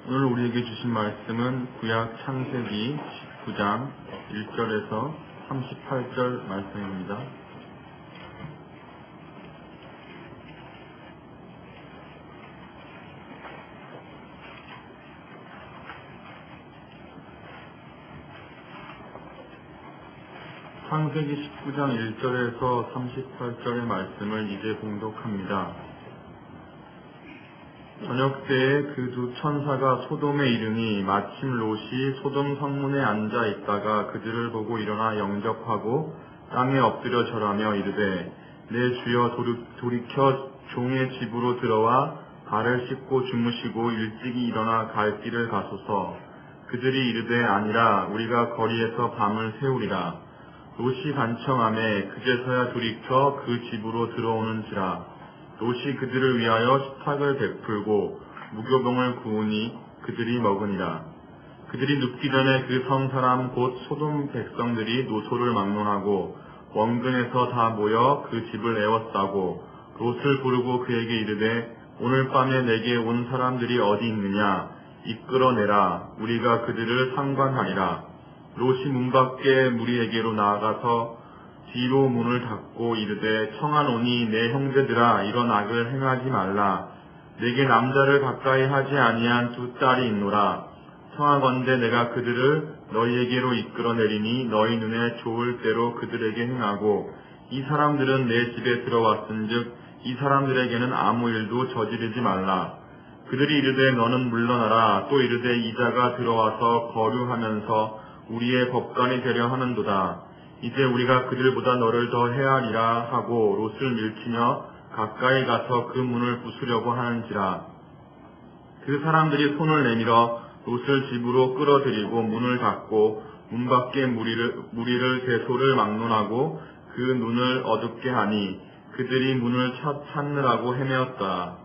오늘 우리에게 주신 말씀은 구약 창세기 19장 1절에서 38절 말씀입니다. 창세기 19장 1절에서 38절의 말씀을 이제 봉독합니다. 저녁때에 그 두 천사가 소돔에 이르니 마침 롯이 소돔 성문에 앉아 있다가 그들을 보고 일어나 영접하고 땅에 엎드려 절하며 이르되 내 주여 돌이켜 종의 집으로 들어와 발을 씻고 주무시고 일찍이 일어나 갈 길을 가소서. 그들이 이르되 아니라 우리가 거리에서 밤을 새우리라. 롯이 간청하매 그제서야 돌이켜 그 집으로 들어오는지라. 롯이 그들을 위하여 식탁을 베풀고 무교병을 구우니 그들이 먹으니라. 그들이 눕기 전에 그 성 사람 곧 소돔 백성들이 노소를 막론하고 원근에서 다 모여 그 집을 애워싸고 롯을 부르고 그에게 이르되 오늘 밤에 내게 온 사람들이 어디 있느냐 이끌어내라. 우리가 그들을 상관하리라. 롯이 문 밖에 무리에게로 나아가서 뒤로 문을 닫고 이르되 청하노니 내 형제들아 이런 악을 행하지 말라. 내게 남자를 가까이 하지 아니한 두 딸이 있노라. 청하건대 내가 그들을 너희에게로 이끌어내리니 너희 눈에 좋을 대로 그들에게 행하고 이 사람들은 내 집에 들어왔은즉 이 사람들에게는 아무 일도 저지르지 말라. 그들이 이르되 너는 물러나라. 또 이르되 이자가 들어와서 거류하면서 우리의 법관이 되려 하는도다. 이제 우리가 그들보다 너를 더 헤아리라 하고 롯을 밀치며 가까이 가서 그 문을 부수려고 하는지라. 그 사람들이 손을 내밀어 롯을 집으로 끌어들이고 문을 닫고 문 밖에 무리를 대소를 막론하고 그 눈을 어둡게 하니 그들이 문을 찾느라고 헤매었다.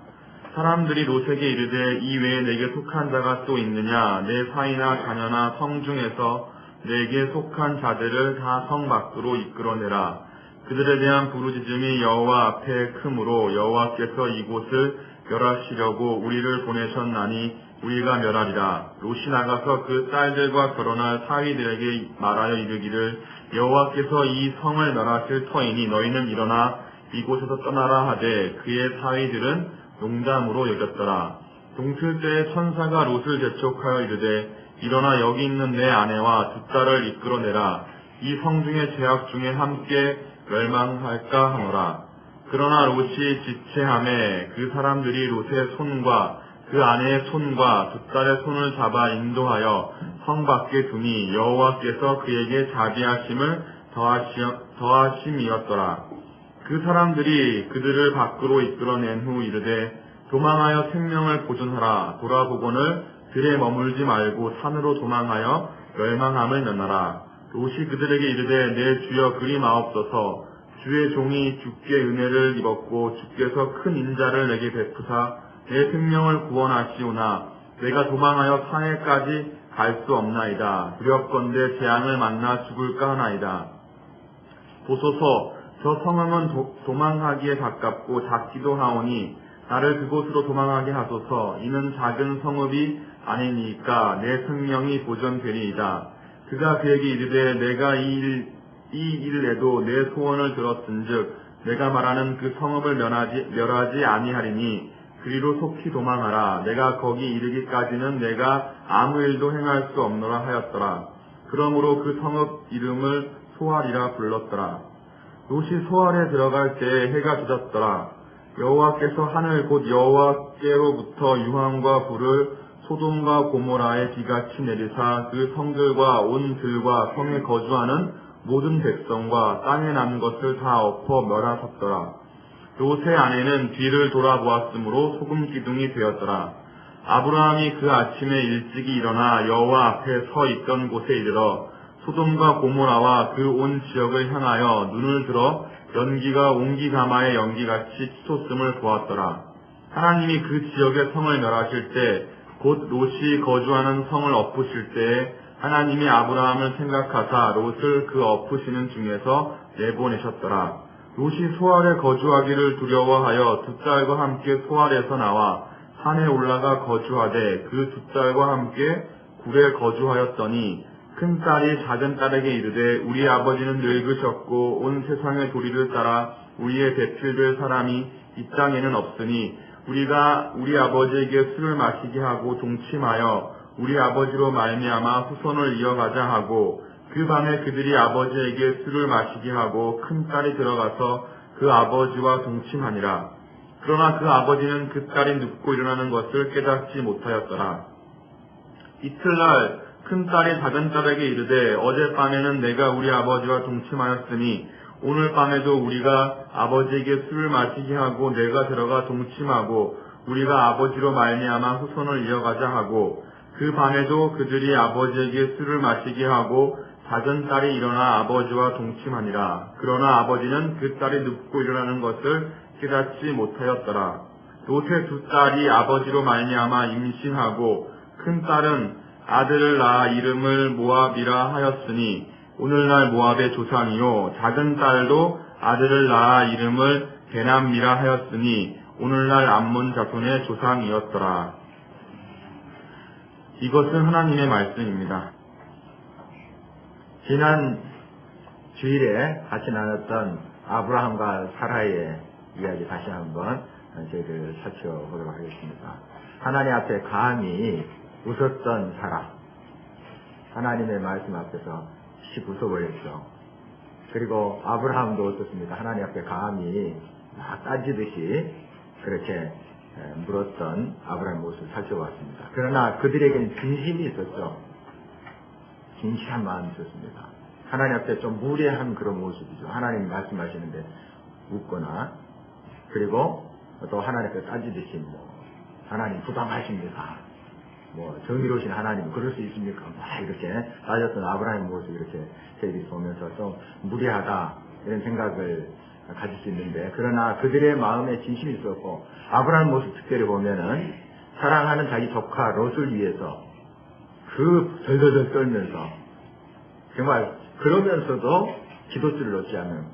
사람들이 롯에게 이르되 이 외에 내게 속한 자가 또 있느냐. 내 사이나 자녀나 성 중에서 내게 속한 자들을 다 성 밖으로 이끌어내라. 그들에 대한 부르짖음이 여호와 앞에 크므로 여호와께서 이곳을 멸하시려고 우리를 보내셨나니 우리가 멸하리라. 롯이 나가서 그 딸들과 결혼할 사위들에게 말하여 이르기를 여호와께서 이 성을 멸하실 터이니 너희는 일어나 이곳에서 떠나라 하되 그의 사위들은 농담으로 여겼더라. 동틀 때에 천사가 롯을 재촉하여 이르되 일어나 여기 있는 내 아내와 두 딸을 이끌어내라. 이 성 중의 죄악 중에 함께 멸망할까 하노라. 그러나 롯이 지체하매 그 사람들이 롯의 손과 그 아내의 손과 두 딸의 손을 잡아 인도하여 성 밖에 두니 여호와께서 그에게 자비하심을 더하심이었더라. 그 사람들이 그들을 밖으로 이끌어낸 후 이르되 도망하여 생명을 보존하라. 돌아보거늘 들에 머물지 말고 산으로 도망하여 멸망함을 면하라. 롯이 그들에게 이르되 내 주여 그리 마옵소서. 주의 종이 주께 은혜를 입었고 주께서 큰 인자를 내게 베푸사 내 생명을 구원하시오나 내가 도망하여 산에까지 갈 수 없나이다. 두렵건대 재앙을 만나 죽을까 하나이다. 보소서 저 성읍은 도망하기에 가깝고 작기도 하오니 나를 그곳으로 도망하게 하소서. 이는 작은 성읍이 아니니까 내 생명이 보존되리이다. 그가 그에게 이르되 내가 이 일에도 내 소원을 들었은즉 내가 말하는 그 성읍을 멸하지 아니하리니 그리로 속히 도망하라. 내가 거기 이르기까지는 내가 아무 일도 행할 수 없노라 하였더라. 그러므로 그 성읍 이름을 소알이라 불렀더라. 롯이 소알에 들어갈 때에 해가 젖었더라. 여호와께서 하늘 곧 여호와께로부터 유황과 불을 소돔과 고모라에 비같이 내리사 그 성들과 온 들과 성에 거주하는 모든 백성과 땅에 난 것을 다 엎어 멸하셨더라. 롯의 아내는 뒤를 돌아보았으므로 소금 기둥이 되었더라. 아브라함이 그 아침에 일찍이 일어나 여호와 앞에 서 있던 곳에 이르러 소돔과 고모라와 그 온 지역을 향하여 눈을 들어 연기가 옹기가마의 연기같이 치솟음을 보았더라. 하나님이 그 지역의 성을 멸하실 때 곧 롯이 거주하는 성을 엎으실 때에 하나님이 아브라함을 생각하사 롯을 그 엎으시는 중에서 내보내셨더라. 롯이 소알에 거주하기를 두려워하여 두 딸과 함께 소알에서 나와 산에 올라가 거주하되 그 두 딸과 함께 굴에 거주하였더니 큰 딸이 작은 딸에게 이르되 우리 아버지는 늙으셨고 온 세상의 도리를 따라 우리의 대필될 사람이 이 땅에는 없으니 우리가 우리 아버지에게 술을 마시게 하고 동침하여 우리 아버지로 말미암아 후손을 이어가자 하고 그 밤에 그들이 아버지에게 술을 마시게 하고 큰 딸이 들어가서 그 아버지와 동침하니라. 그러나 그 아버지는 그 딸이 눕고 일어나는 것을 깨닫지 못하였더라. 이틀날 큰 딸이 작은 딸에게 이르되 어젯밤에는 내가 우리 아버지와 동침하였으니 오늘 밤에도 우리가 아버지에게 술을 마시게 하고 내가 들어가 동침하고 우리가 아버지로 말미암아 후손을 이어가자 하고 그 밤에도 그들이 아버지에게 술을 마시게 하고 작은 딸이 일어나 아버지와 동침하니라. 그러나 아버지는 그 딸이 눕고 일어나는 것을 깨닫지 못하였더라. 요새 두 딸이 아버지로 말미암아 임신하고 큰 딸은 아들을 낳아 이름을 모압이라 하였으니 오늘날 모압의 조상이요 작은 딸도 아들을 낳아 이름을 베남이라 하였으니 오늘날 암몬 자손의 조상이었더라. 이것은 하나님의 말씀입니다. 지난 주일에 같이 나눴던 아브라함과 사라의 이야기 다시 한번 저희들 살펴보도록 하겠습니다. 하나님 앞에 감히 웃었던 사라, 하나님의 말씀 앞에서 씩 웃어버렸죠. 그리고 아브라함도 어떻습니까? 하나님 앞에 감히 막 따지듯이 그렇게 물었던 아브라함의 모습을 살펴봤습니다. 그러나 그들에게는 진심이 있었죠. 진실한 마음이 있었습니다. 하나님 앞에 좀 무례한 그런 모습이죠. 하나님이 말씀하시는데 웃거나, 그리고 또 하나님 앞에 따지듯이 하나님 부담하십니까? 정의로우신 하나님 그럴 수 있습니까? 이렇게 따졌던 아브라함의 모습 이렇게 저희들이 보면서 좀 무례하다 이런 생각을 가질 수 있는데, 그러나 그들의 마음에 진심이 있었고, 아브라함 모습 특별히 보면은 사랑하는 자기 조카 롯을 위해서 그 덜덜덜 떨면서 정말 그러면서도 기도줄을 놓지 않는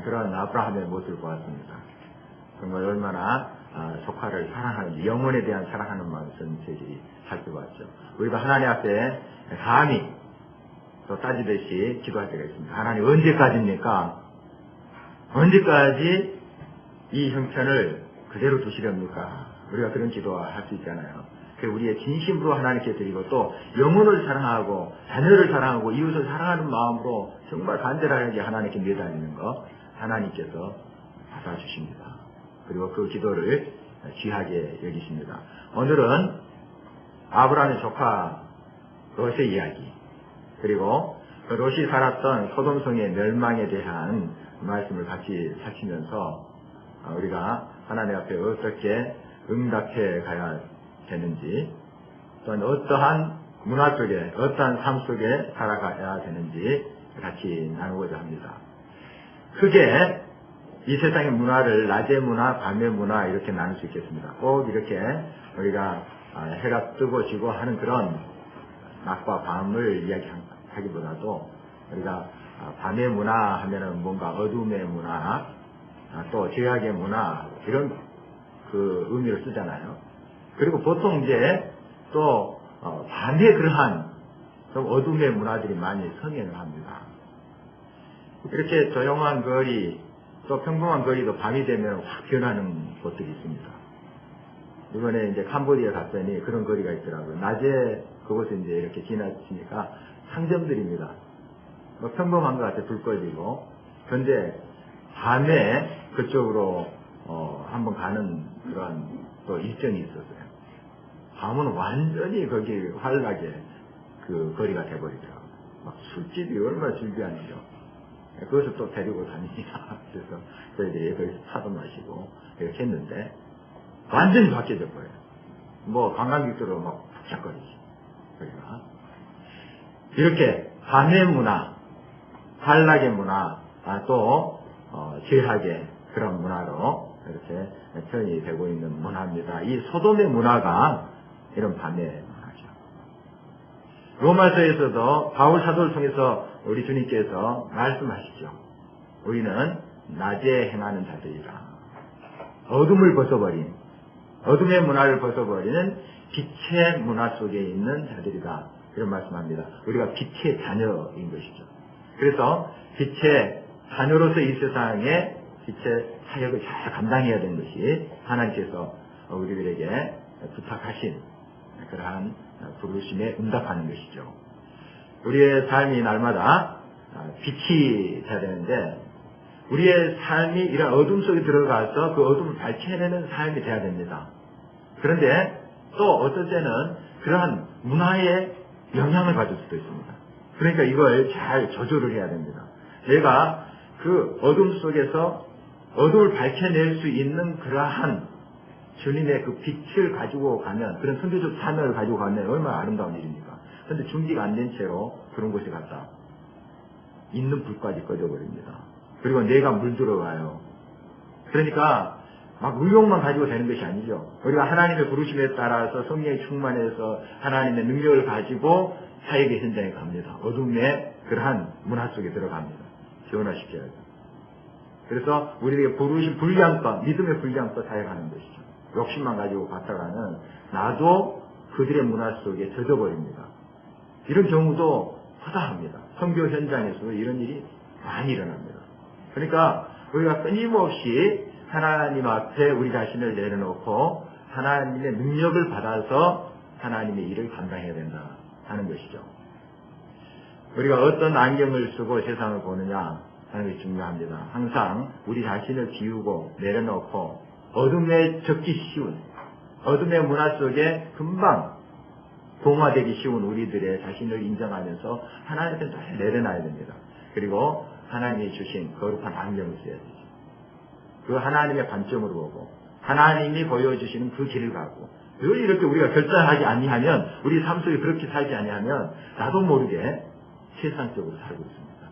그런 아브라함의 모습을 보았습니다. 정말 얼마나 조카를 사랑하는, 영혼에 대한 사랑하는 마음을 저희들이 살펴봤죠. 우리가 하나님 앞에 감히 또 따지듯이 기도할 때가 있습니다. 하나님 언제까지입니까? 언제까지 이 형편을 그대로 두시렵니까? 우리가 그런 기도할 수 있잖아요. 우리의 진심으로 하나님께 드리고, 또 영혼을 사랑하고 자녀를 사랑하고 이웃을 사랑하는 마음으로 정말 간절하게 하나님께 내달리는 것 하나님께서 받아주십니다. 그리고 그 기도를 귀하게 여기십니다. 오늘은 아브라함의 조카 롯의 이야기, 그리고 롯이 살았던 소돔성의 멸망에 대한 말씀을 같이 살피면서 우리가 하나님 앞에 어떻게 응답해 가야 되는지, 또한 어떠한 문화 속에, 어떠한 삶 속에 살아가야 되는지 같이 나누고자 합니다. 크게 이 세상의 문화를 낮의 문화, 밤의 문화 이렇게 나눌 수 있겠습니다. 꼭 이렇게 우리가 해가 뜨고 지고 하는 그런 낮과 밤을 이야기하기보다도 우리가 밤의 문화 하면은 뭔가 어둠의 문화, 또 죄악의 문화 이런 그 의미를 쓰잖아요. 그리고 보통 이제 또 밤에 그러한 좀 어둠의 문화들이 많이 성행을 합니다. 이렇게 조용한 거리, 또 평범한 거리도 밤이 되면 확 변하는 곳들이 있습니다. 이번에 이제 캄보디아 갔더니 그런 거리가 있더라고요. 낮에 그곳에 이제 이렇게 지나치니까 상점들입니다. 평범한 것 같아, 불 꺼지고. 그런데 밤에 그쪽으로 한번 가는 그런 또 일정이 있었어요. 밤은 완전히 거기 활락에 그 거리가 돼버리더라고요. 막 술집이 얼마나 즐겨하는지요. 그것을 또 데리고 다닙니다. 그래서 저희들이 거기서 차도 마시고 이렇게 했는데 완전히 바뀌어져 버려요. 관광객들로 막 푹짝거리지. 거기가. 이렇게 밤의 문화, 활락의 문화, 또 죄악의 그런 문화로 이렇게 표현이 되고 있는 문화입니다. 이 소돔의 문화가 이런 밤의 문화죠. 로마서에서도 바울 사도를 통해서 우리 주님께서 말씀하시죠. 우리는 낮에 행하는 자들이라. 어둠을 벗어버린, 어둠의 문화를 벗어버리는 빛의 문화 속에 있는 자들이다. 이런 말씀합니다. 우리가 빛의 자녀인 것이죠. 그래서 빛의 자녀로서 이 세상에 빛의 사역을 잘 감당해야 되는 것이 하나님께서 우리들에게 부탁하신 그러한 부르심에 응답하는 것이죠. 우리의 삶이 날마다 빛이 돼야 되는데 우리의 삶이 이런 어둠 속에 들어가서 그 어둠을 밝혀내는 삶이 돼야 됩니다. 그런데 또 어떨 때는 그러한 문화에 영향을 받을 수도 있습니다. 그러니까 이걸 잘 조절을 해야 됩니다. 내가 그 어둠 속에서 어둠을 밝혀낼 수 있는 그러한 주님의 그 빛을 가지고 가면, 그런 선교적 사명을 가지고 가면 얼마나 아름다운 일입니까? 그런데 준비가 안 된 채로 그런 곳에 갔다 있는 불까지 꺼져버립니다. 그리고 내가 물들어가요. 그러니까 막 의욕만 가지고 되는 것이 아니죠. 우리가 하나님의 부르심에 따라서 성령이 충만해서 하나님의 능력을 가지고 사역의 현장에 갑니다. 어둠의 그러한 문화 속에 들어갑니다. 지원하시켜야죠. 그래서 우리에게 부르신 불량과 믿음의 불량과 사역하는 것이죠. 욕심만 가지고 갔다가는 나도 그들의 문화 속에 젖어버립니다. 이런 경우도 허다합니다. 선교 현장에서 이런 일이 많이 일어납니다. 그러니까 우리가 끊임없이 하나님 앞에 우리 자신을 내려놓고 하나님의 능력을 받아서 하나님의 일을 감당해야 된다 하는 것이죠. 우리가 어떤 안경을 쓰고 세상을 보느냐 하는 것이 중요합니다. 항상 우리 자신을 비우고 내려놓고 어둠에 적기 쉬운, 어둠의 문화 속에 금방 동화되기 쉬운 우리들의 자신을 인정하면서 하나님께 잘 내려놔야 됩니다. 그리고 하나님이 주신 거룩한 안경을 써야 되죠. 그 하나님의 관점으로 보고 하나님이 보여주시는 그 길을 가고 늘 이렇게 우리가 결단하지 아니하면, 우리 삶 속에 그렇게 살지 아니하면 나도 모르게 세상적으로 살고 있습니다.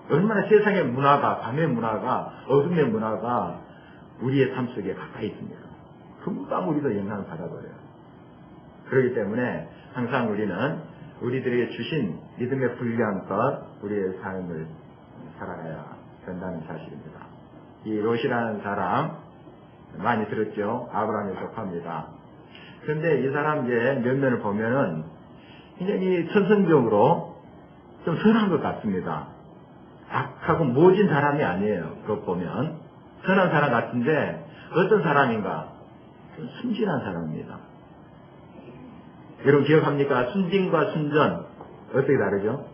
얼마나 세상의 문화가, 밤의 문화가, 어둠의 문화가 우리의 삶 속에 가까이 있습니다. 금방 우리도 영향을 받아버려요. 그렇기 때문에 항상 우리는 우리들에게 주신 믿음의 불량과 우리의 삶을 살아가야 된다는 사실입니다. 이 롯이라는 사람 많이 들었죠? 아브라함에 속합니다. 그런데 이 사람 이제 면면을 보면은 굉장히 천성적으로 좀 선한 것 같습니다. 악하고 모진 사람이 아니에요. 그것 보면 선한 사람 같은데 어떤 사람인가? 좀 순진한 사람입니다. 여러분 기억합니까? 순진과 순전 어떻게 다르죠?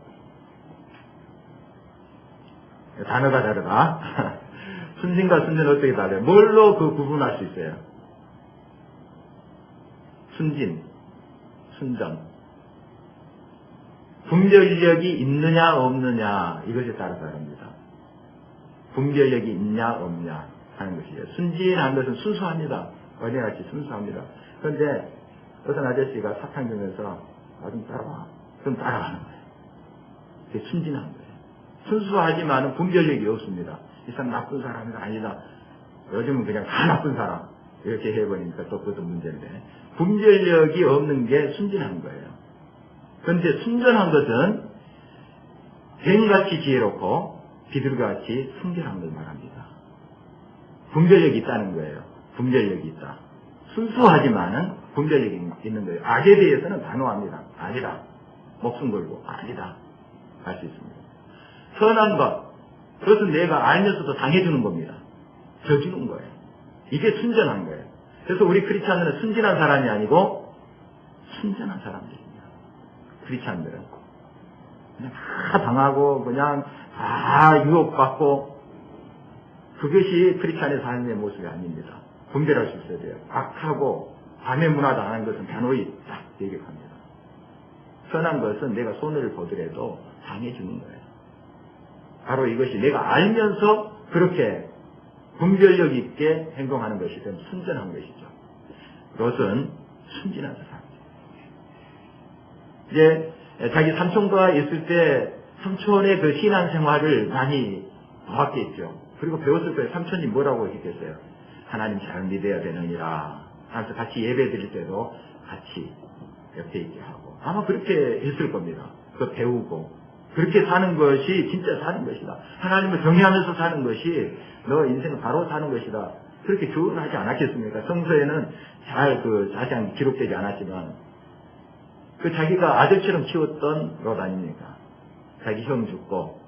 단어가 다르다. 순진과 순전 어떻게 다르요? 뭘로 그 구분할 수 있어요? 순진, 순전. 분별력이 있느냐 없느냐 이것에 따라 다릅니다. 분별력이 있냐 없냐 하는 것이에요. 순진한 것은 순수합니다. 어린아이같이 순수합니다. 그런데 어떤 아저씨가 사탕 주면서 좀 따라와, 좀 따라가는 거예요. 그게 순진한 거예요. 순수하지만은 분별력이 없습니다. 이 사람 나쁜 사람이 아니다. 요즘은 그냥 다 나쁜 사람 이렇게 해버리니까 또 그것도 문제인데, 분별력이 없는 게 순진한 거예요. 그런데 순전한 것은 뱀같이 지혜롭고 비둘기같이 순결한 걸 말합니다. 분별력이 있다는 거예요. 분별력이 있다. 순수하지만은 분별력이 있는 거예요. 악에 대해서는 단호합니다. 아니다. 목숨 걸고 아니다 할 수 있습니다. 선한 것, 그것은 내가 알면서도 당해주는 겁니다. 져주는 거예요. 이게 순전한 거예요. 그래서 우리 크리스찬들은 순진한 사람이 아니고 순전한 사람들입니다. 크리스찬들은 그냥 다 당하고 그냥 다 유혹받고, 그것이 크리스찬의 삶의 모습이 아닙니다. 분별할 수 있어야 돼요. 악하고 밤의 문화 당하는 것은 단호히 딱 얘기합니다. 선한 것은 내가 손해를 보더라도 당해주는 거예요. 바로 이것이 내가 알면서 그렇게 분별력 있게 행동하는 것이 좀 순전한 것이죠. 롯은 순진한 사람입니다. 이제 자기 삼촌과 있을 때 삼촌의 그 신앙생활을 많이 보았겠죠. 그리고 배웠을 거예요. 삼촌이 뭐라고 했겠어요? 하나님 잘 믿어야 되느니라 하면서 같이 예배 드릴 때도 같이 옆에 있게 하고 아마 그렇게 했을 겁니다. 그거 배우고 그렇게 사는 것이 진짜 사는 것이다. 하나님을 경외하면서 사는 것이 너 인생을 바로 사는 것이다. 그렇게 교훈하지 않았겠습니까? 성서에는 잘 자세하게 기록되지 않았지만 그 자기가 아들처럼 키웠던 롯 아닙니까? 자기 형 죽고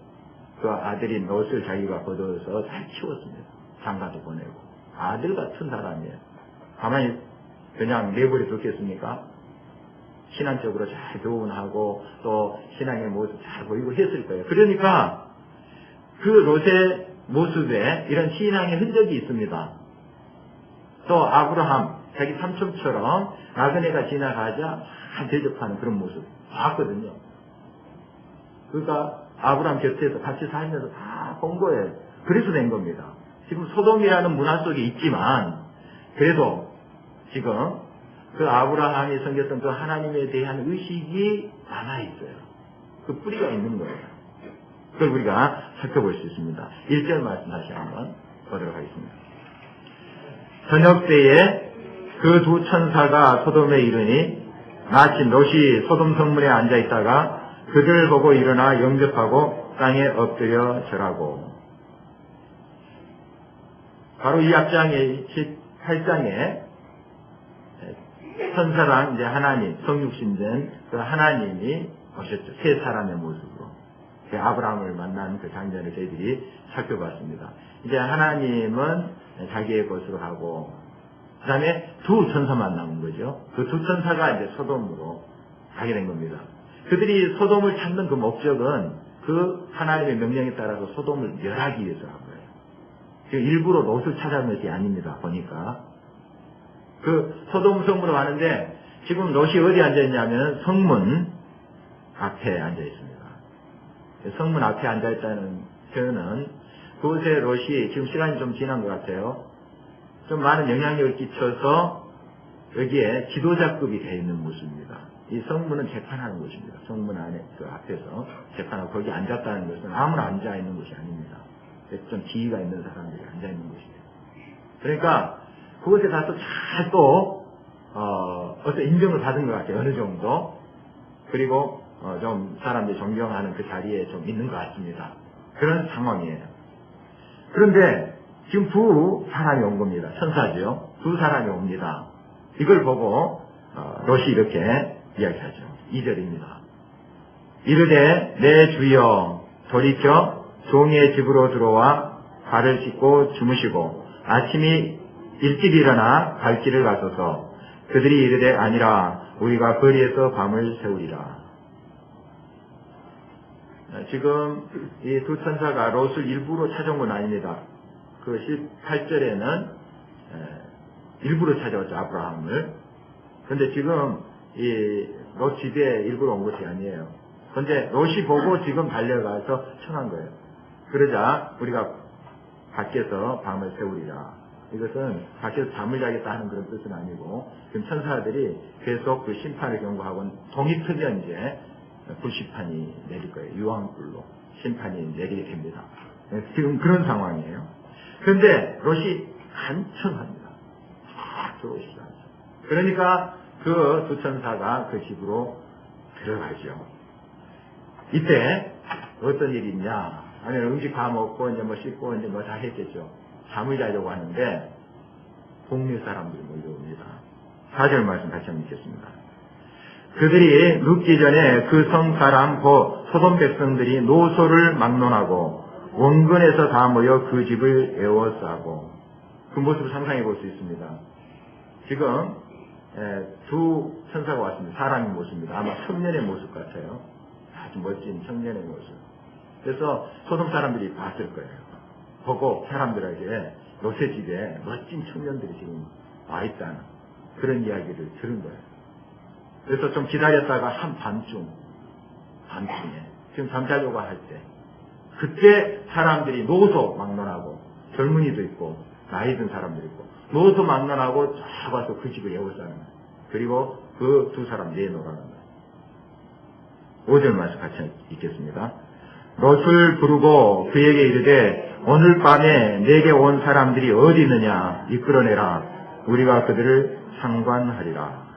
그 아들인 롯을 자기가 거둬서 잘 키웠습니다. 장가도 보내고 아들 같은 사람이에요. 가만히 그냥 내버려 뒀겠습니까? 신앙적으로 잘 교훈하고 또 신앙의 모습 잘 보이고 했을 거예요. 그러니까 그 롯의 모습에 이런 신앙의 흔적이 있습니다. 또 아브라함 자기 삼촌처럼 나그네가 지나가자 잘 대접하는 그런 모습 봤거든요. 그러니까 아브라함 곁에서 같이 살면서 다 본 거예요. 그래서 된 겁니다. 지금 소돔이라는 문화 속에 있지만 그래도 지금 그 아브라함이 섬겼던 그 하나님에 대한 의식이 남아있어요. 그 뿌리가 있는 거예요. 그걸 우리가 살펴볼 수 있습니다. 1절 말씀 다시 한번 보도록 하겠습니다. 저녁 때에 그 두 천사가 소돔에 이르니 마침 롯이 소돔 성문에 앉아 있다가 그들을 보고 일어나 영접하고 땅에 엎드려 절하고. 바로 이 앞장의 18장에 천사랑 이제 하나님, 성육신된 그 하나님이 오셨죠. 세 사람의 모습으로. 아브라함을 만난 그 장면을 저희들이 살펴봤습니다. 이제 하나님은 자기의 것으로 하고, 그 다음에 두 천사만 남은 거죠. 그 두 천사가 이제 소돔으로 가게 된 겁니다. 그들이 소돔을 찾는 그 목적은 그 하나님의 명령에 따라서 소돔을 멸하기 위해서 한 거예요. 일부러 롯을 찾아간 것이 아닙니다. 보니까. 그 소돔 성문으로 가는데 지금 롯이 어디 앉아있냐면 성문 앞에 앉아있습니다. 성문 앞에 앉아있다는 표현은 그곳에 롯이 지금 시간이 좀 지난 것 같아요. 좀 많은 영향력을 끼쳐서 여기에 지도자급이 되어 있는 모습입니다. 이 성문은 재판하는 곳입니다. 성문 안에 그 앞에서 재판하고 거기 앉았다는 것은 아무나 앉아있는 곳이 아닙니다. 좀 지위가 있는 사람들이 앉아있는 곳이에요. 그러니까 그곳에 가서 잘 또 어떤 인정을 받은 것 같아요. 어느 정도. 그리고 좀 사람들이 존경하는 그 자리에 좀 있는 것 같습니다. 그런 상황이에요. 그런데 지금 두 사람이 온 겁니다. 천사죠. 두 사람이 옵니다. 이걸 보고 롯이 이렇게 이야기하죠. 2절입니다. 이르되 내 주여 돌이켜 종의 집으로 들어와 발을 씻고 주무시고 아침이 일찍 일어나 갈 길을 가소서. 그들이 이르되 아니라 우리가 거리에서 밤을 새우리라. 지금 이 두 천사가 롯을 일부러 찾아온 건 아닙니다. 그 18절에는 일부러 찾아왔죠. 아브라함을. 그런데 지금 이 롯 집에 일부러 온 것이 아니에요. 그런데 롯이 보고 지금 달려가서 청한 거예요. 그러자 우리가 밖에서 밤을 새우리라. 이것은 밖에서 잠을 자겠다 하는 그런 뜻은 아니고 지금 천사들이 계속 그 심판을 경고하고 동이 트면 이제 불심판이 내릴 거예요. 유황불로 심판이 내리게 됩니다. 지금 그런 상황이에요. 그런데 롯이 간청합니다. 들어오시죠. 그러니까 그 두 천사가 그 집으로 들어가죠. 이때 어떤 일이 있냐? 아니 음식 다 먹고 이제 뭐 씻고 이제 뭐 다 했겠죠. 잠을 자려고 하는데 동네 사람들이 몰려옵니다. 4절 말씀 다시 한번 읽겠습니다. 그들이 눕기 전에 그 성 사람 곧 소돔 백성들이 노소를 막론하고 원근에서 다 모여 그 집을 에워싸고. 그 모습을 상상해 볼 수 있습니다. 지금 두 천사가 왔습니다. 사람의 모습입니다. 아마 청년의 모습 같아요. 아주 멋진 청년의 모습. 그래서 소돔 사람들이 봤을 거예요. 보고 사람들에게 롯의 집에 멋진 청년들이 지금 와 있다는 그런 이야기를 들은 거예요. 그래서 좀 기다렸다가 한밤중에 지금 잠자려고 할 때 그때 사람들이 노소 막론하고 젊은이도 있고 나이 든 사람도 있고 노소 막론하고 쫙 와서 그 집을 에워싸는 거예요. 그리고 그 두 사람 내놓으라는 거예요. 5절 말씀 같이 읽겠습니다. 롯을 부르고 그에게 이르되 오늘 밤에 내게 온 사람들이 어디 있느냐 이끌어내라. 우리가 그들을 상관하리라.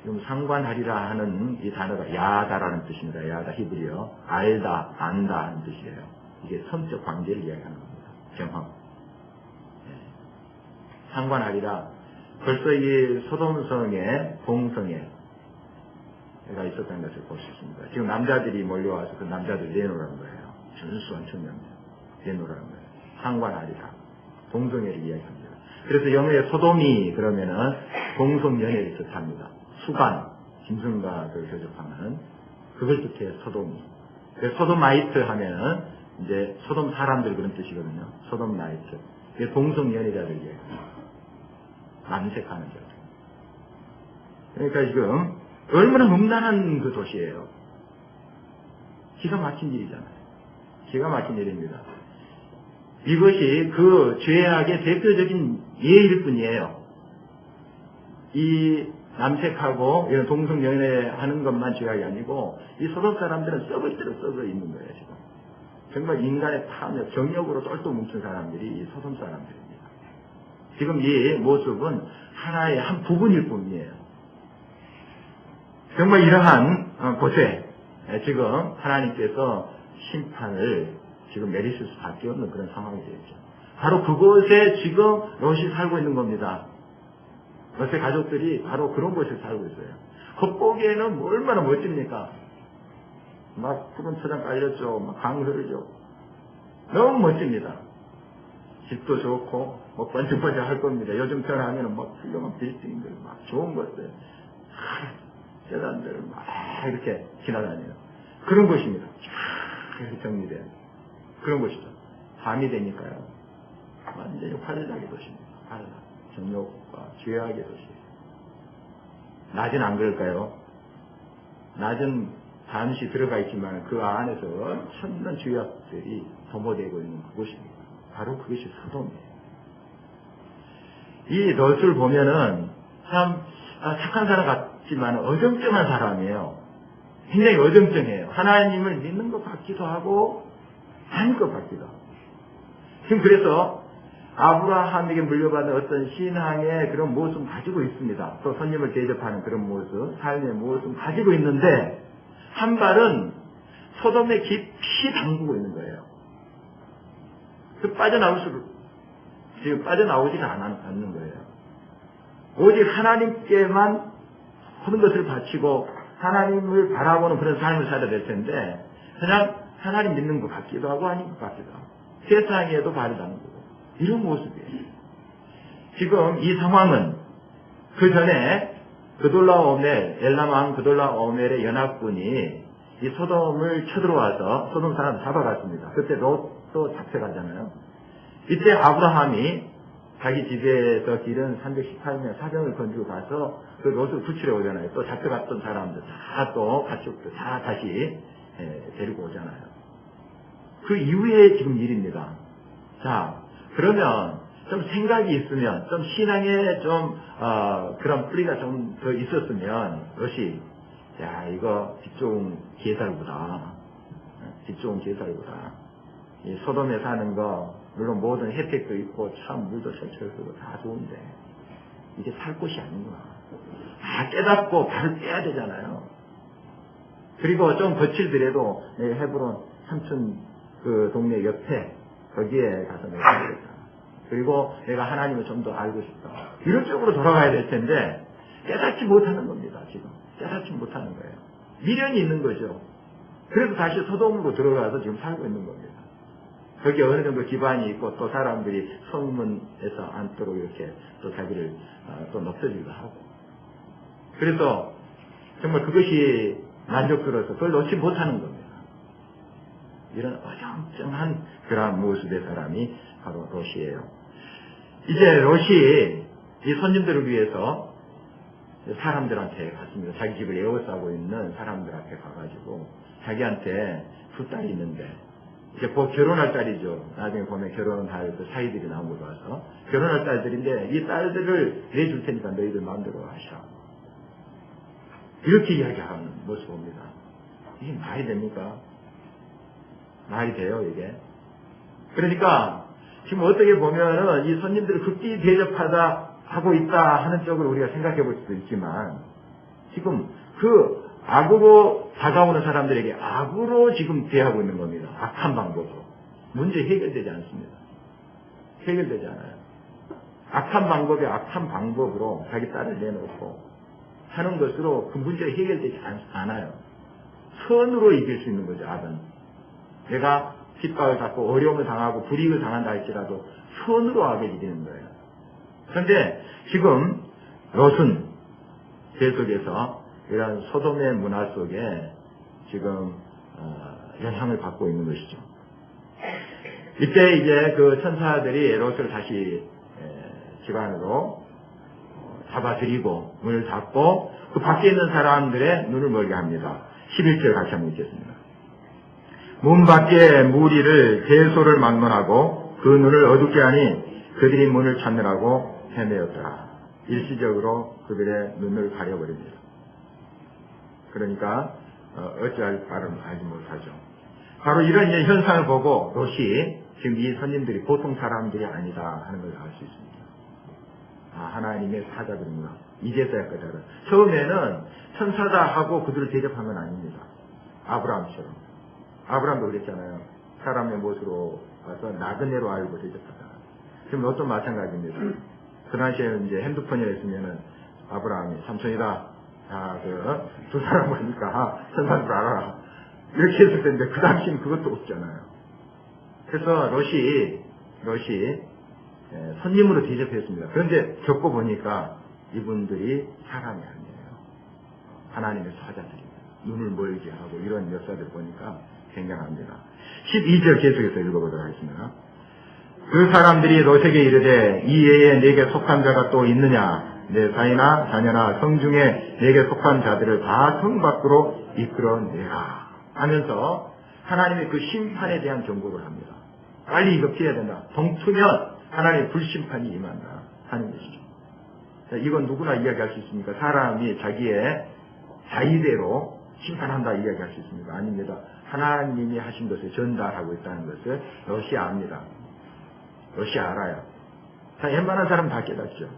지금 상관하리라 하는 이 단어가 야다라는 뜻입니다. 야다 히브리어 알다 안다 하는 뜻이에요. 이게 성적 관계를 이야기하는 겁니다. 경험. 상관하리라. 벌써 이 소돔성의 봉성에 가 있었다는 것을 볼 수 있습니다. 지금 남자들이 몰려와서 그 남자들 내놓으라는 거예요. 준수한 청년들 내놓으라는 거예요. 상관하리라. 동성애를 이야기합니다. 그래서 영어의 소돔이 그러면은 동성연애를 뜻합니다. 수간, 짐승과를 교접하는 그걸 뜻해요. 소돔이. 그래서 소돔마이트 하면은 이제 소돔 사람들 그런 뜻이거든요. 소돔마이트. 그게 동성연애자를 이야기합니다. 남색하는 자. 그러니까 지금 얼마나 험난한 그 도시예요. 기가 막힌 일이잖아요. 기가 막힌 일입니다. 이것이 그 죄악의 대표적인 예일 뿐이에요. 이 남색하고 이런 동성연애하는 것만 죄악이 아니고 이 소돔 사람들은 썩을 대로 썩어 있는 거예요. 지금 정말 인간의 탐욕, 정욕으로 똘똘 뭉친 사람들이 이 소돔 사람들입니다. 지금 이 모습은 하나의 한 부분일 뿐이에요. 정말 이러한 곳에 지금 하나님께서 심판을 지금 내리실 수밖에 없는 그런 상황이 되었죠. 바로 그곳에 지금 롯이 살고 있는 겁니다. 롯의 가족들이 바로 그런 곳에 살고 있어요. 겉보기에는 얼마나 멋집니까? 막 푸른 초장 깔렸죠. 막 강 흐르죠. 너무 멋집니다. 집도 좋고 뭐 번쩍번쩍 할 겁니다. 요즘처럼 하면은 막 훌륭한 빌딩들 막 좋은 것들 재단들 막 이렇게 지나다니는 그런 곳입니다. 이렇게 정리된 그런 곳이죠. 밤이 되니까요. 완전히 화려하게 도시입니다. 화려. 정욕과 죄악의 도시. 낮은 안 그럴까요? 낮은 잠시 들어가 있지만 그 안에서 엄청난 죄악들이 도모되고 있는 그곳입니다. 바로 그것이 소돔이에요. 이 롯을 보면은 참 착한 사람 같지만 어정쩡한 사람이에요. 굉장히 어정쩡해요. 하나님을 믿는 것 같기도 하고 아닌 것 같기도 하고. 지금 그래서 아브라함에게 물려받은 어떤 신앙의 그런 모습을 가지고 있습니다. 또 손님을 대접하는 그런 모습, 삶의 모습을 가지고 있는데 한 발은 소돔에 깊이 담그고 있는 거예요. 그 지금 빠져나오지가 않는 거예요. 오직 하나님께만 모든 것을 바치고 하나님을 바라보는 그런 삶을 살아야 될 텐데 그냥 하나님 믿는 것 같기도 하고 아닌 것 같기도 하고 세상에도 발을 담그고 이런 모습이에요. 지금 이 상황은 그 전에 그돌라오멜, 엘람왕 그돌라오멜의 연합군이 이 소돔을 쳐들어와서 소돔 사람을 잡아갔습니다. 그때 롯도 잡혀가잖아요. 이때 아브라함이 자기 집에서 기른 318명 사병을 건지고 가서 그 롯을 구출해 오잖아요. 또 잡혀갔던 사람들 다 또 가축들 다 다시 데리고 오잖아요. 그 이후에 지금 일입니다. 자, 그러면 좀 생각이 있으면 좀 신앙에 좀 그런 뿌리가 좀 더 있었으면 롯이 야 이거 집 좋은 개살구다. 집 좋은 개살구다. 이 소돔에 사는 거 물론 모든 혜택도 있고 참 물도 철철하고 다 좋은데 이게 살 곳이 아니구나. 다 깨닫고 발을 떼야 되잖아요. 그리고 좀 거칠더라도 내 헤브론 삼촌 그 동네 옆에 거기에 가서 내가 살겠다. 그리고 내가 하나님을 좀 더 알고 싶다. 이런 쪽으로 돌아가야 될 텐데 깨닫지 못하는 겁니다. 지금 깨닫지 못하는 거예요. 미련이 있는 거죠. 그래서 다시 소돔으로 들어가서 지금 살고 있는 겁니다. 거기에 어느 정도 기반이 있고 또 사람들이 성문에서 앉도록 이렇게 또 자기를 또 높여주기도 하고 그래서 정말 그것이 만족스러워서 그걸 놓지 못하는 겁니다. 이런 어정쩡한 그러한 모습의 사람이 바로 롯이에요. 이제 롯이 이 손님들을 위해서 사람들한테 갔습니다. 자기 집을 에워싸고 있는 사람들 앞에 가가지고 자기한테 두 딸이 있는데 이제 곧 결혼할 딸이죠. 나중에 보면 결혼할 그 사이들이 나온 거 봐서 결혼할 딸들인데 이 딸들을 내줄 테니까 너희들 마음대로 하시라. 이렇게 이야기하는 모습 봅니다. 이게 말이 됩니까? 말이 돼요, 이게? 그러니까 지금 어떻게 보면은 이 손님들을 극히 대접하다 하고 있다 하는 쪽을 우리가 생각해 볼 수도 있지만 지금 그 악으로 다가오는 사람들에게 악으로 지금 대하고 있는 겁니다. 악한 방법으로. 문제 해결되지 않습니다. 해결되지 않아요. 악한 방법에 악한 방법으로 자기 딸을 내놓고 하는 것으로 그 문제가 해결되지 않아요. 선으로 이길 수 있는 거죠, 악은. 내가 핍박을 받고 어려움을 당하고 불이익을 당한다 할지라도 선으로 악을 이기는 거예요. 그런데 지금 롯은 죄 속에서 이런 소돔의 문화 속에 지금 영향을 받고 있는 것이죠. 이때 이제 그 천사들이 롯을 다시 집안으로 잡아들이고 문을 닫고 그 밖에 있는 사람들의 눈을 멀게 합니다. 11절 같이 한번 읽겠습니다. 문 밖에 무리를 대소를 막론하고 그 눈을 어둡게 하니 그들이 문을 찾느라고 헤매었더라. 일시적으로 그들의 눈을 가려버립니다. 그러니까 어찌할 바를 알지 못하죠. 바로 이런 현상을 보고 롯이 지금 이 손님들이 보통 사람들이 아니다 하는 걸 알 수 있습니다. 하나님의 사자들이구나. 이제서야까지 알아. 처음에는 천사다 하고 그들을 대접한 건 아닙니다. 아브라함처럼. 아브라함도 그랬잖아요. 사람의 못으로 와서 나그네로 알고 대접하다. 지금 롯도 마찬가지입니다. 그 당시에 이제 핸드폰이 있으면은 아브라함이 삼촌이다. 두 사람 보니까 천사인 줄 알아라. 이렇게 했을 텐데 그 당시엔 그것도 없잖아요. 그래서 롯이 손님으로 대접했습니다. 그런데 겪어보니까 이분들이 사람이 아니에요. 하나님의 사자들입니다. 눈을 멀게 하고 이런 역사들 보니까 굉장합니다. 12절 계속해서 읽어보도록 하겠습니다. 그 사람들이 롯에게 이르되 이 외에 내게 속한 자가 또 있느냐? 내 사이나 자녀나 성중에 내게 속한 자들을 다 성 밖으로 이끌어내라 하면서 하나님의 그 심판에 대한 경고를 합니다. 빨리 이거 피해야 된다. 동투면 하나님의 불심판이 임한다 하는 것이죠. 이건 누구나 이야기할 수 있습니까? 사람이 자기의 자의대로 심판한다 이야기할 수 있습니까? 아닙니다. 하나님이 하신 것을 전달하고 있다는 것을 롯이 압니다. 롯이 알아요. 웬만한 사람 다 깨닫죠.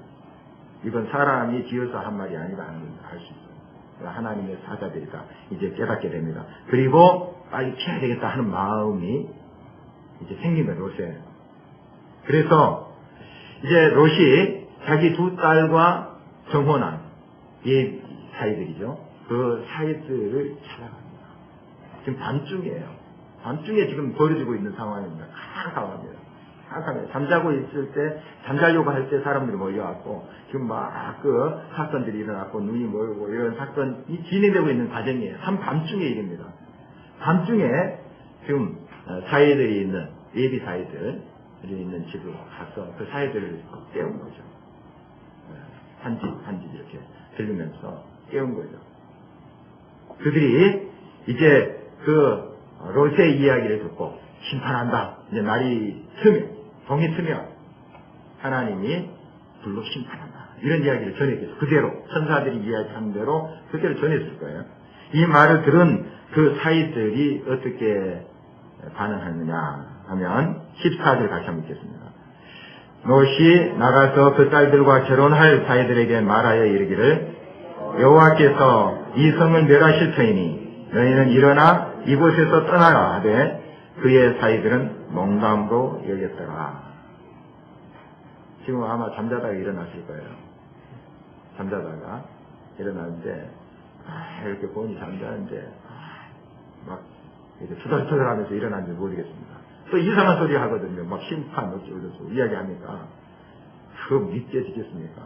이건 사람이 지어서 한 말이 아니다 하는 걸 알 수 있어요. 하나님의 사자들이다. 이제 깨닫게 됩니다. 그리고 빨리 피해야 되겠다 하는 마음이 이제 생긴 거예요, 롯에. 그래서 이제 롯이 자기 두 딸과 정혼한 이 사이들이죠. 그 사이들을 찾아갑니다. 지금 밤중이에요. 밤중에 지금 벌어지고 있는 상황입니다. 캄캄합니다. 잠자고 있을 때, 잠자려고 할 때 사람들이 몰려왔고, 지금 막 그 사건들이 일어났고, 눈이 멀고, 이런 사건이 진행되고 있는 과정이에요. 밤중의 일입니다. 밤중에 지금 사이들이 있는, 예비 사이들이 있는 집으로 가서 그 사이들을 깨운 거죠. 한 집 이렇게 들리면서 깨운 거죠. 그들이 이제 그 롯의 이야기를 듣고 심판한다. 이제 날이 트면, 동이 트면 하나님이 불로 심판한다. 이런 이야기를 전했겠죠. 그대로 천사들이 이야기한 대로 그대로 전했을 거예요. 이 말을 들은 그 사이들이 어떻게 반응하느냐 하면 14절 다시 한번 읽겠습니다. 롯이 나가서 그 딸들과 결혼할 사이들에게 말하여 이르기를 여호와께서 이 성을 멸하실 터이니 너희는 일어나 이곳에서 떠나라 하되 그의 사이들은 농담으로 여겼더라. 지금 아마 잠자다가 일어났을 거예요. 잠자다가 일어났는데 이렇게 보니 잠자는데 막 이렇게 투덜투덜하면서 일어났는지 모르겠습니다. 또 이상한 소리 하거든요. 막 심판 어쩌고저쩌고 이야기하니까 그거 믿겨지겠습니까?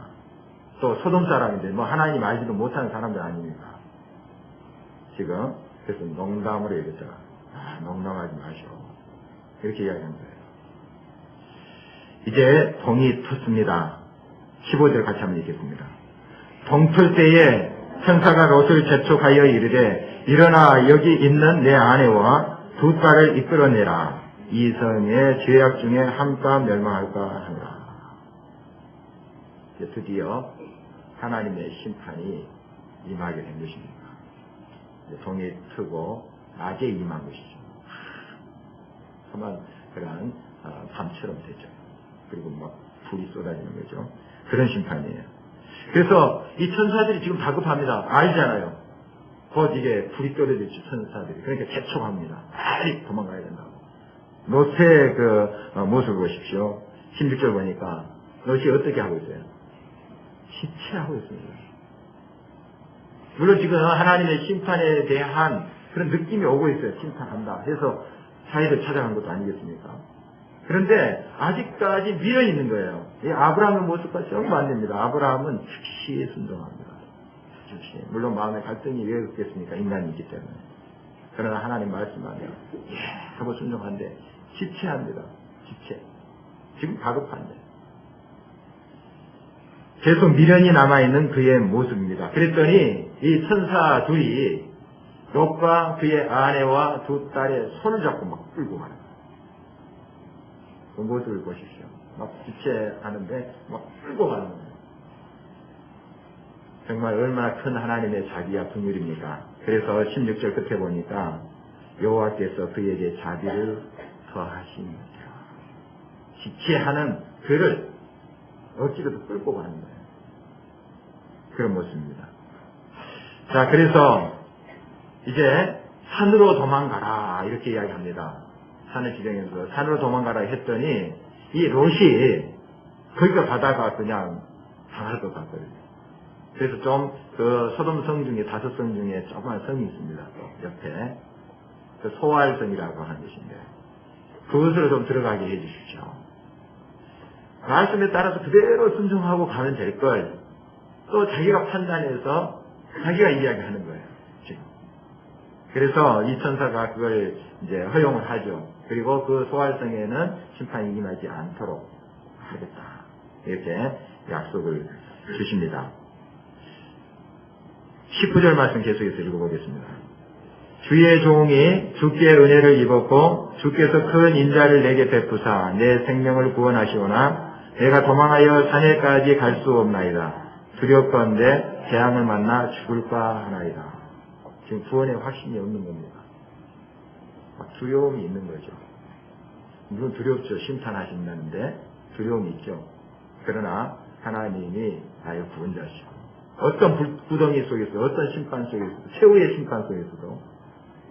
또 소돔 사람인데 뭐 하나님 알지도 못하는 사람들 아닙니까? 지금 그래서 농담으로 얘기했잖아. 농담하지 마시오. 이렇게 이야기한 거예요. 이제 동이 텄습니다. 15절 같이 한번 읽겠습니다. 동틀 때에 천사가 롯을 재촉하여 이르되 일어나 여기 있는 내 아내와 두 딸을 이끌어내라. 이 성의 죄악 중에 함께 멸망할까 하노라. 드디어 하나님의 심판이 임하게 된 것입니다. 동이 트고 낮에 임한 것이죠. 정말 그런 밤처럼 되죠. 그리고 막 불이 쏟아지는 거죠. 그런 심판이에요. 그래서 이 천사들이 지금 다급합니다. 알잖아요. 곧 이게 불이 떨어질지 천사들이. 그러니까 재촉합니다. 빨리 도망가야 된다고. 롯의 그 모습을 보십시오. 16절 보니까 롯이 어떻게 하고 있어요? 지체하고 있습니다. 물론 지금 하나님의 심판에 대한 그런 느낌이 오고 있어요. 심판한다 해서 사회를 찾아간 것도 아니겠습니까? 그런데 아직까지 미련 있는 거예요. 이 아브라함의 모습과 정 반대입니다. 아브라함은 즉시 순종합니다. 즉시. 물론 마음에 갈등이 왜 없겠습니까? 인간이 있기 때문에. 그러나 하나님 말씀하면 하고 순종한데 지체합니다. 지체. 지금 다급한데. 계속 미련이 남아있는 그의 모습입니다. 그랬더니 이 천사 둘이 롯과 그의 아내와 두 딸의 손을 잡고 막 끌고 가는 거예요. 그 모습을 보십시오. 막 지체하는데 막 끌고 가는 거예요. 정말 얼마나 큰 하나님의 자비와 긍휼입니까? 그래서 16절 끝에 보니까 여호와께서 그에게 자비를 더하십니다. 지체하는 그를 어찌로도 끌고 가는 거예요. 그런 모습입니다. 자, 그래서 이제 산으로 도망가라 이렇게 이야기합니다. 산을 지정해서 산으로 도망가라 했더니 이 롯이 거기가 가다가 그냥 당할 것 같거든요. 그래서 좀 그 소돔 성 중에 5성 중에 조그만 성이 있습니다. 또 옆에 그 소알성이라고 하는 것인데 그것으로 좀 들어가게 해주십시오. 말씀에 따라서 그대로 순종하고 가면 될 걸 또 자기가 판단해서 자기가 이야기하는 거예요. 지금. 그래서 이 천사가 그걸 이제 허용을 하죠. 그리고 그 소알성에는 심판이 임하지 않도록 하겠다. 이렇게 약속을 주십니다. 19절 말씀 계속해서 읽어보겠습니다. 주의 종이 주께 은혜를 입었고 주께서 큰 인자를 내게 베푸사 내 생명을 구원하시오나 내가 도망하여 산에까지 갈 수 없나이다. 두렵건대 재앙을 만나 죽을까 하나이다. 지금 구원의 확신이 없는 겁니다. 막 두려움이 있는 거죠. 물론 두렵죠. 심판하신다는데 두려움이 있죠. 그러나 하나님이 나의 구원자시고 어떤 구덩이 속에서 어떤 심판 속에서도 최후의 심판 속에서도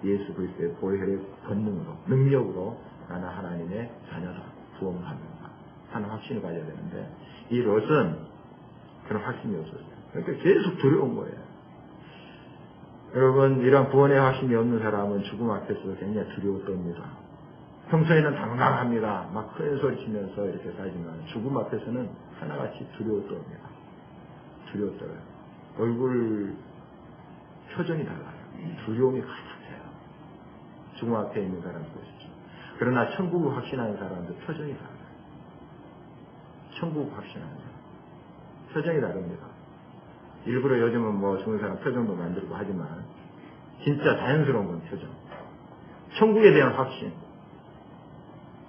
예수 그리스도의 보혈의 권능으로 능력으로 나는 하나님의 자녀다. 구원받는다. 하는 확신을 가져야 되는데 이 롯은 그런 확신이 없었어요. 그러니까 계속 두려운 거예요. 여러분 이런 구원의 확신이 없는 사람은 죽음 앞에서 굉장히 두려웠답니다. 평소에는 당당합니다. 막 큰 소리 치면서 이렇게 살지만 죽음 앞에서는 하나같이 두려웠답니다. 두려웠어요. 얼굴 표정이 달라요. 두려움이 가득해요. 죽음 앞에 있는 사람 보시죠. 그러나 천국을 확신하는 사람도 표정이 달라요. 천국 확신하는 사람. 표정이 다릅니다. 일부러 요즘은 뭐 죽은 사람 표정도 만들고 하지만 진짜 자연스러운 건 표정. 천국에 대한 확신.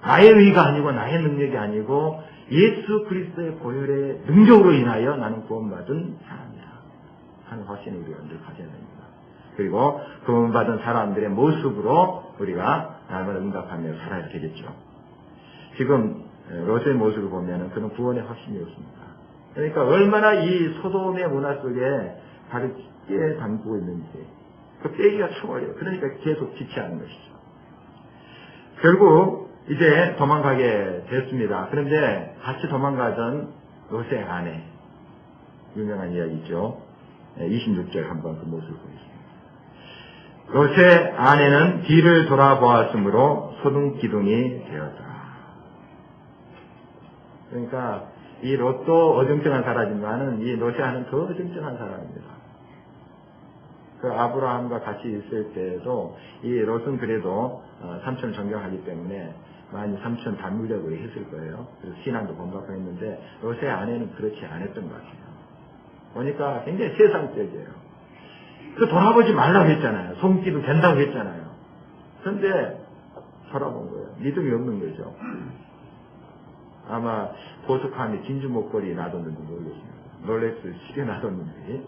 나의 의가 아니고 나의 능력이 아니고 예수 그리스도의 보혈의 능력으로 인하여 나는 구원받은 사람이다 하는 확신을 우리가 늘 가져야 됩니다. 그리고 구원받은 사람들의 모습으로 우리가 날마다 응답하며 살아야 되겠죠. 지금 롯의 모습을 보면 그런 구원의 확신이 없습니다. 그러니까 얼마나 이 소돔의 문화 속에 발을 깊게 담그고 있는지 그 빼기가 참 어려워요. 그러니까 계속 지체하는 것이죠. 결국 이제 도망가게 됐습니다. 그런데 같이 도망가던 롯의 아내 유명한 이야기죠. 26절 한번 그 모습을 보겠습니다. 롯의 아내는 뒤를 돌아보았으므로 소등기둥이 되었다. 그러니까 이 롯도 어정쩡한 사람이지만은 이 롯의 아내는 더 어정쩡한 사람입니다. 그 아브라함과 같이 있을 때에도 이 롯은 그래도 삼촌을 존경하기 때문에 많이 삼촌 닮으려고 했을 거예요. 그래서 신앙도 본받고 했는데 롯의 아내는 그렇지 않았던 것 같아요. 보니까 굉장히 세상적이에요. 그 돌아보지 말라고 했잖아요. 손기도 된다고 했잖아요. 그런데 돌아본 거예요. 믿음이 없는 거죠. 아마 보석함이 진주 목걸이 놔뒀는지 모르겠습니다. 롤렉스 시계 놔뒀는지.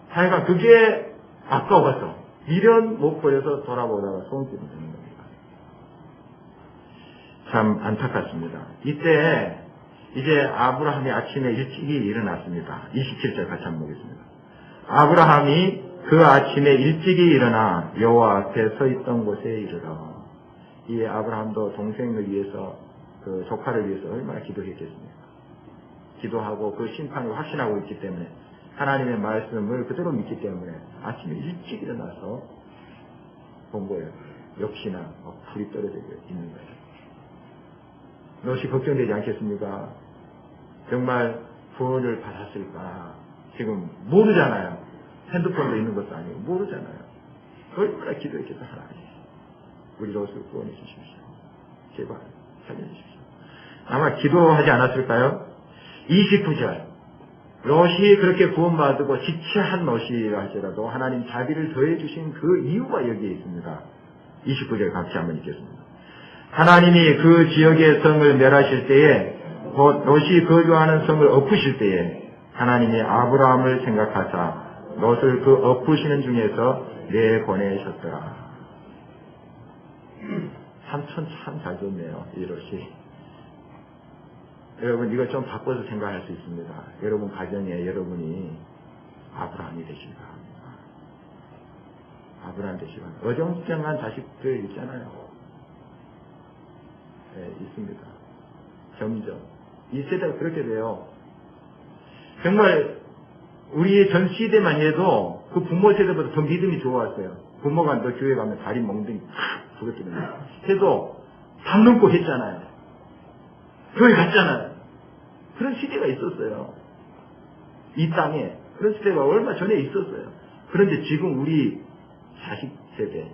하여간 그게 아까워서 미련 못 버려서 돌아보다가 손길이 되는 겁니다. 참 안타깝습니다. 이때 이제 아브라함이 아침에 일찍이 일어났습니다. 27절 같이 한번 보겠습니다. 아브라함이 그 아침에 일찍이 일어나 여호와 앞에 서 있던 곳에 이르러 이 아브라함도 동생을 위해서 그 조카를 위해서 얼마나 기도했겠습니까? 기도하고 그 심판을 확신하고 있기 때문에 하나님의 말씀을 그대로 믿기 때문에 아침에 일찍 일어나서 본 거예요. 역시나 불이 떨어져 있는 거예요. 롯이 걱정되지 않겠습니까? 정말 구원을 받았을까? 지금 모르잖아요. 핸드폰도 있는 것도 아니고 모르잖아요. 얼마나 기도했겠어. 하나님 우리 롯을 구원해 주십시오. 제발 살려주십시오. 아마 기도하지 않았을까요? 29절 롯이 그렇게 구원받고 지체한 롯이라 할지라도 하나님 자비를 더해 주신 그 이유가 여기에 있습니다. 29절 같이 한번 읽겠습니다. 하나님이 그 지역의 성을 멸하실 때에 곧 롯이 거주하는 성을 엎으실 때에 하나님이 아브라함을 생각하사 롯을 그 엎으시는 중에서 내보내셨더라. 삼촌 참 잘 줬네요. 이 롯이. 여러분 이거 좀 바꿔서 생각할 수 있습니다. 여러분 가정에 여러분이 아브라함이 되시기 바랍니다. 아브라함 되시기 바랍니다. 어정쩡한 자식들 있잖아요. 네, 있습니다. 점점 이 세대가 그렇게 돼요. 정말 우리 전 시대만 해도 그 부모 세대보다 더 믿음이 좋았어요. 부모가 너 교회 가면 다리 멍둥이 팍 부러뜨리는 해도 담 넘고 했잖아요. 교회 갔잖아요. 그런 시대가 있었어요. 이 땅에 그런 시대가 얼마 전에 있었어요. 그런데 지금 우리 자식 세대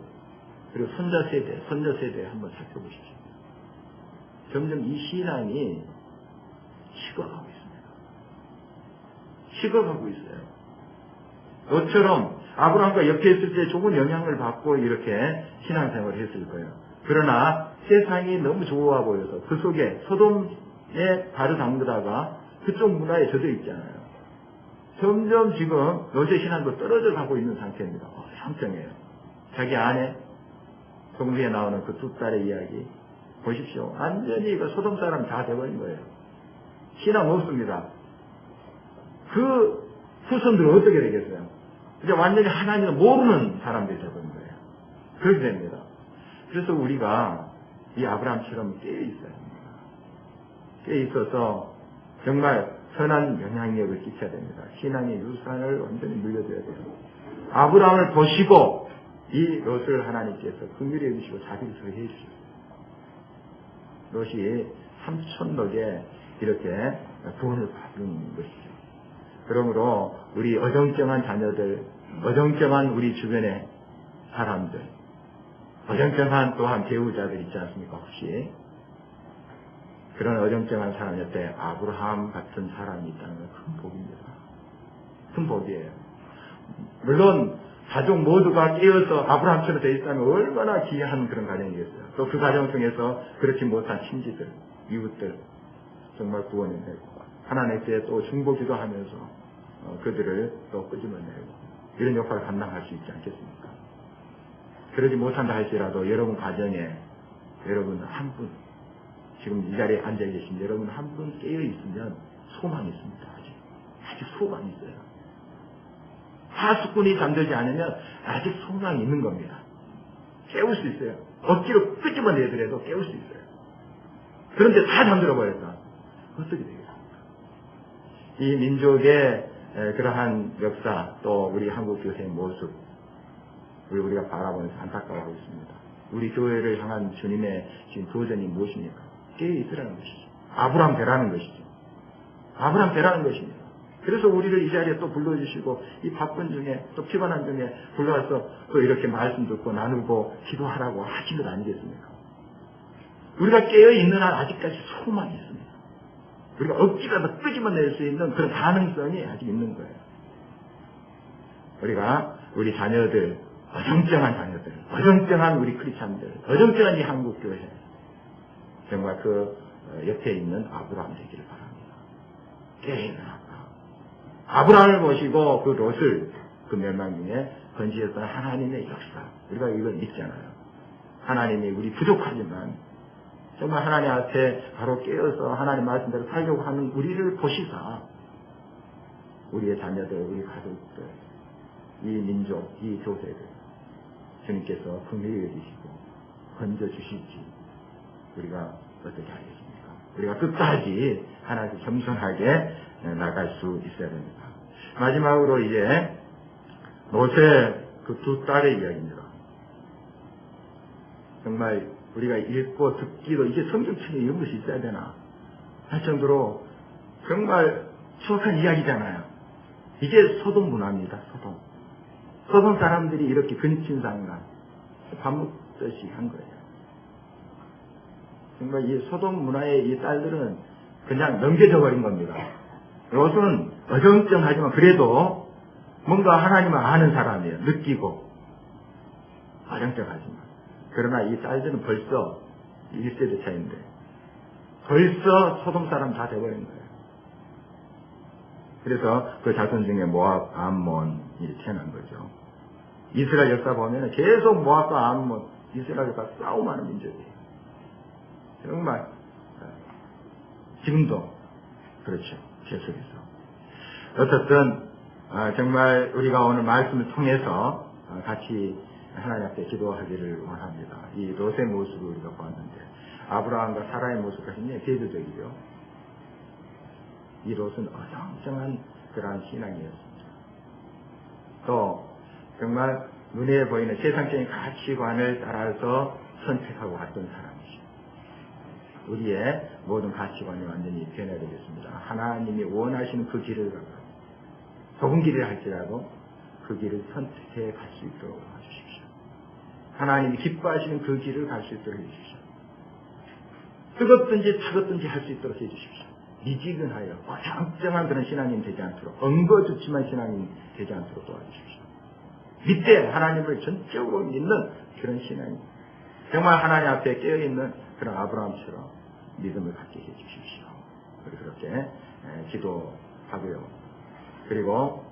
그리고 손자 세대 한번 살펴보십시오. 점점 이 신앙이 식어가고 있습니다. 식어가고 있어요. 너처럼 아브라함과 옆에 있을 때 조금 영향을 받고 이렇게 신앙생활을 했을 거예요. 그러나 세상이 너무 좋아 보여서 그 속에 소돔에 발을 담그다가 그쪽 문화에 젖어 있잖아요. 점점 지금 롯의 신앙도 떨어져 가고 있는 상태입니다. 상태예요. 자기 아내 조금 후에 나오는 그 두 딸의 이야기 보십시오. 완전히 그 소돔 사람 다 돼버린 거예요. 신앙 없습니다. 그 후손들은 어떻게 되겠어요? 이제 완전히 하나님을 모르는 사람들이 되버린 거예요. 그렇게 됩니다. 그래서 우리가 이 아브라함처럼 깨어있어야 합니다. 깨어있어서 정말 선한 영향력을 끼쳐야 됩니다. 신앙의 유산을 완전히 물려줘야 돼요. 아브라함을 보시고 이 롯을 하나님께서 긍휼히 여기시고 자비를 더해 주셨어요. 롯이 삼촌덕에 이렇게 구원을 받은 것이죠. 그러므로 우리 어정쩡한 자녀들, 어정쩡한 우리 주변의 사람들, 어정쩡한 또한 배우자들 있지 않습니까? 혹시 그런 어정쩡한 사람 옆에 아브라함 같은 사람이 있다는 건 큰 복입니다. 큰 복이에요. 물론 가족 모두가 깨어서 아브라함처럼 되어 있다면 얼마나 귀한 그런 가정이겠어요. 또 그 가정 중에서 그렇지 못한 친지들, 이웃들 정말 구원해내고 하나님께 또 중보기도 하면서 그들을 또 끄집어내고 이런 역할을 감당할 수 있지 않겠습니까? 그러지 못한다 할지라도 여러분 가정에 여러분 한 분, 지금 이 자리에 앉아 계신 여러분 한 분 깨어 있으면 소망이 있습니다. 아직 소망이 있어요. 하수꾼이 잠들지 않으면 아직 소망이 있는 겁니다. 깨울 수 있어요. 억지로 끄집어내더라도 깨울 수 있어요. 그런데 다 잠들어 버렸다. 어떻게 되겠습니까? 이 민족의 그러한 역사 또 우리 한국 교회의 모습 우리가 바라보면서 안타까워하고 있습니다. 우리 교회를 향한 주님의 지금 도전이 무엇입니까? 깨어 있으라는 것이죠. 아브라함 되라는 것이죠. 아브라함 되라는 것입니다. 그래서 우리를 이 자리에 또 불러주시고 이 바쁜 중에 또 피곤한 중에 불러와서 또 이렇게 말씀 듣고 나누고 기도하라고 하신 것 아니겠습니까? 우리가 깨어있는 한 아직까지 소망이 있습니다. 우리가 억지라도 끄집어낼 수 있는 그런 가능성이 아직 있는 거예요. 우리가 우리 자녀들, 어정쩡한 자녀들, 어정쩡한 우리 크리스찬들, 어정쩡한 이 한국교회 정말 그 옆에 있는 아브라함 되기를 바랍니다. 깨어있는 아브라함을 모시고 그 롯을 그 멸망 중에 건지했던 하나님의 역사 우리가 이걸 믿잖아요. 하나님이 우리 부족하지만 정말 하나님 앞에 바로 깨어서 하나님 말씀대로 살려고 하는 우리를 보시사 우리의 자녀들, 우리 가족들, 이 민족, 이 교회들 주님께서 긍휼히 여기시고 건져주실지 우리가 어떻게 하겠습니까? 우리가 끝까지 하나님께 겸손하게 나갈 수 있어야 됩니다. 마지막으로 이제 롯의 그 두 딸의 이야기입니다. 정말 우리가 읽고 듣기도 이게 성경책에 이런 것이 있어야 되나 할 정도로 정말 추억한 이야기잖아요. 이게 소돔 문화입니다. 소돔 사람들이 이렇게 근친상간 밥 먹듯이 한 거예요. 정말 이 소돔 문화의 이 딸들은 그냥 넘겨져 버린 겁니다. 롯은 어정쩡하지만 그래도 뭔가 하나님을 아는 사람이에요. 느끼고 어정쩡하지만. 그러나 이 딸들은 벌써 1세대 차인데 벌써 소돔 사람 다 돼버린 거예요. 그래서 그 자손 중에 모압, 암몬이 태어난 거죠. 이스라엘 역사 보면 계속 모압과 암몬, 이스라엘과 싸움하는 민족이에요. 정말 지금도 그렇죠. 계속해서. 어쨌든 정말 우리가 오늘 말씀을 통해서 같이 하나님 앞에 기도하기를 원합니다. 이 롯의 모습을 우리가 보았는데 아브라함과 사라의 모습과 굉장히 대조적이죠. 이 롯은 어정쩡한 그러한 신앙이었습니다. 또 정말 눈에 보이는 세상적인 가치관을 따라서 선택하고 왔던 사람이죠. 우리의 모든 가치관이 완전히 변해야 되겠습니다. 하나님이 원하시는 그 길을 가고 좁은 길을 할지라도 그 길을 선택해 갈 수 있도록 도와주십시오. 하나님이 기뻐하시는 그 길을 갈 수 있도록 해주십시오. 뜨겁든지 차갑든지 할 수 있도록 해주십시오. 미지근하여 어정쩡한 그런 신앙인 되지 않도록 엉거주춤한 신앙인 되지 않도록 도와주십시오. 믿되 하나님을 전적으로 믿는 그런 신앙인, 정말 하나님 앞에 깨어있는 그런 아브라함처럼 믿음을 갖게 해주십시오. 우리 그렇게 기도하고요. 그리고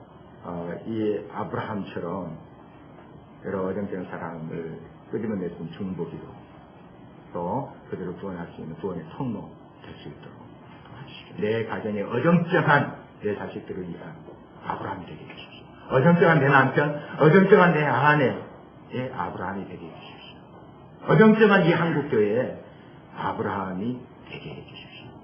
이 아브라함처럼 여러 어정쩡한 사람을 끄집어냈던 중보기도 또 그대로 구원할 수 있는 구원의 통로 될 수 있도록 도와주십시오. 내 가정에 어정쩡한 내 자식들을 위한 아브라함이 되게 해주십시오. 어정쩡한 내 남편, 어정쩡한 내 아내의 아브라함이 되게 해주십시오. 어정쩡한 이 한국교회에 아브라함이 되게 해주십시오.